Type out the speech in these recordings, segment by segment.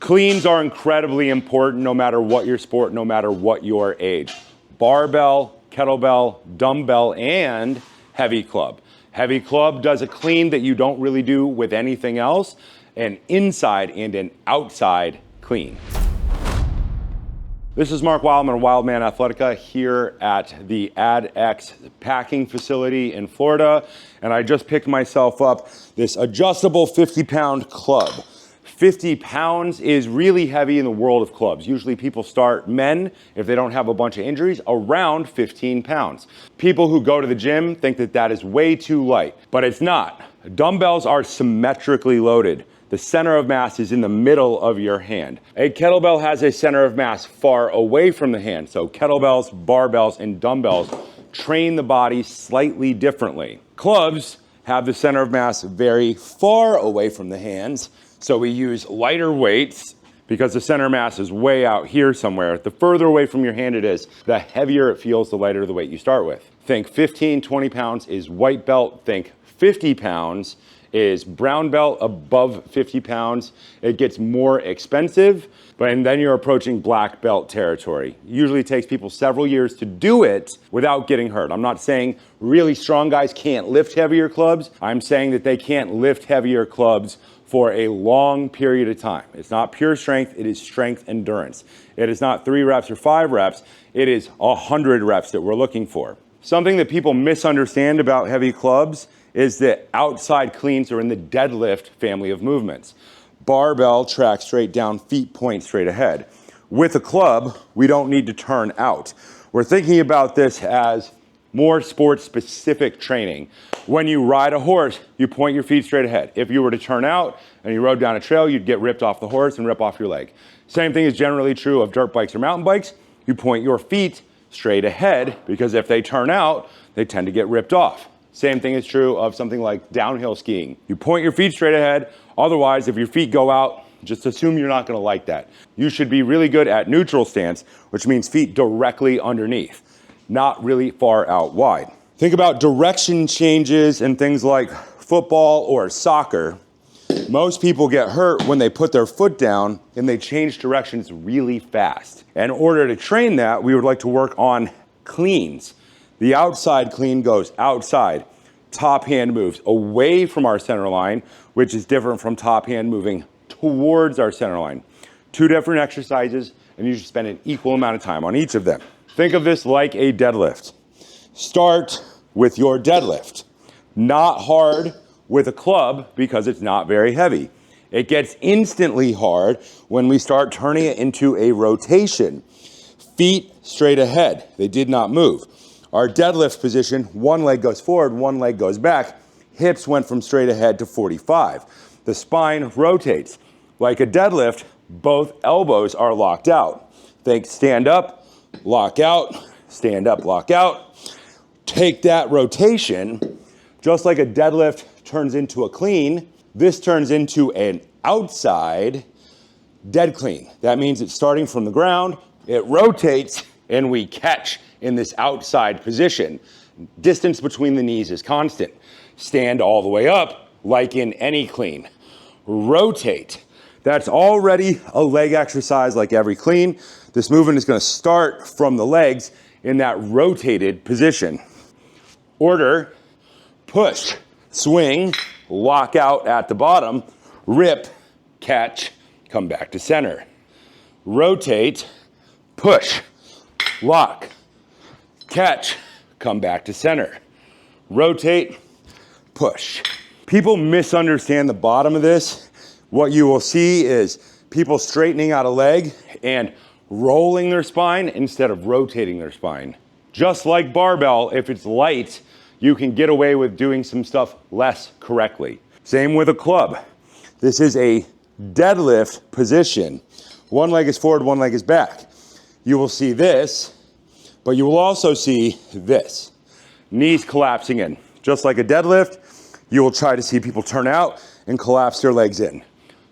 Cleans are incredibly important no matter what your sport, no matter what your age. Barbell, kettlebell, dumbbell, and heavy club. Heavy club does a clean that you don't really do with anything else, an inside and an outside clean. This is Mark Wildman of Wildman Athletica here at the AdX packing facility in Florida, and I just picked myself up this adjustable 50-pound club. 50 pounds is really heavy in the world of clubs. Usually people start, men, if they don't have a bunch of injuries, around 15 pounds. People who go to the gym think that that is way too light, but it's not. Dumbbells are symmetrically loaded. The center of mass is in the middle of your hand. A kettlebell has a center of mass far away from the hand, so kettlebells, barbells, and dumbbells train the body slightly differently. Clubs have the center of mass very far away from the hands, so we use lighter weights because the center mass is way out here somewhere. The further away from your hand it is, the heavier it feels, the lighter the weight you start with. Think 15, 20 pounds is white belt. Think 50 pounds is brown belt. Above 50 pounds, it gets more expensive, and then you're approaching black belt territory. Usually it takes people several years to do it without getting hurt. I'm not saying really strong guys can't lift heavier clubs. I'm saying that they can't lift heavier clubs for a long period of time. It's not pure strength, it is strength endurance. It is not 3 reps or 5 reps, it is 100 reps that we're looking for. Something that people misunderstand about heavy clubs is that outside cleans are in the deadlift family of movements. Barbell tracks straight down, feet point straight ahead. With a club, we don't need to turn out. We're thinking about this as more sports-specific training. When you ride a horse, you point your feet straight ahead. If you were to turn out and you rode down a trail, you'd get ripped off the horse and rip off your leg. Same thing is generally true of dirt bikes or mountain bikes. You point your feet straight ahead because if they turn out, they tend to get ripped off. Same thing is true of something like downhill skiing. You point your feet straight ahead. Otherwise, if your feet go out, just assume you're not gonna like that. You should be really good at neutral stance, which means feet directly underneath, not really far out wide. Think about direction changes in things like football or soccer. Most people get hurt when they put their foot down and they change directions really fast. In order to train that, we would like to work on cleans. The outside clean goes outside. Top hand moves away from our center line, which is different from top hand moving towards our center line. 2 different exercises, and you should spend an equal amount of time on each of them. Think of this like a deadlift. Start with your deadlift. Not hard with a club because it's not very heavy. It gets instantly hard when we start turning it into a rotation. Feet straight ahead. They did not move. Our deadlift position, one leg goes forward, one leg goes back. Hips went from straight ahead to 45. The spine rotates. Like a deadlift, both elbows are locked out. Think stand up, lock out, stand up, lock out. Take that rotation, just like a deadlift turns into a clean, this turns into an outside dead clean. That means it's starting from the ground, it rotates, and we catch in this outside position. Distance between the knees is constant. Stand all the way up, like in any clean. Rotate. That's already a leg exercise like every clean. This movement is gonna start from the legs in that rotated position. Order, push, swing, lock out at the bottom, rip, catch, come back to center. Rotate, push, lock, catch, come back to center. Rotate, push. People misunderstand the bottom of this. What you will see is people straightening out a leg and rolling their spine instead of rotating their spine. Just like barbell, if it's light, you can get away with doing some stuff less correctly. Same with a club. This is a deadlift position. One leg is forward, one leg is back. You will see this, but you will also see this. Knees collapsing in. Just like a deadlift, you will try to see people turn out and collapse their legs in.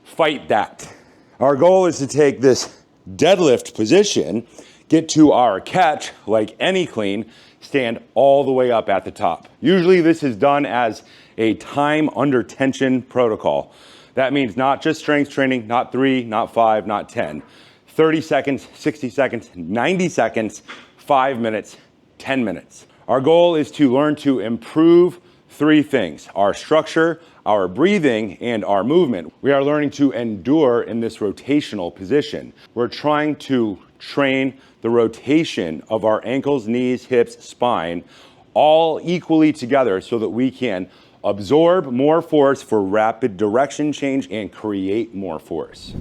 Fight that. Our goal is to take this deadlift position, get to our catch like any clean, stand all the way up at the top. Usually this is done as a time under tension protocol. That means not just strength training, not 3, not 5, not 10. 30 seconds, 60 seconds, 90 seconds, 5 minutes, 10 minutes. Our goal is to learn to improve 3 things: our structure, our breathing, and our movement. We are learning to endure in this rotational position. We're trying to train the rotation of our ankles, knees, hips, spine, all equally together so that we can absorb more force for rapid direction change and create more force.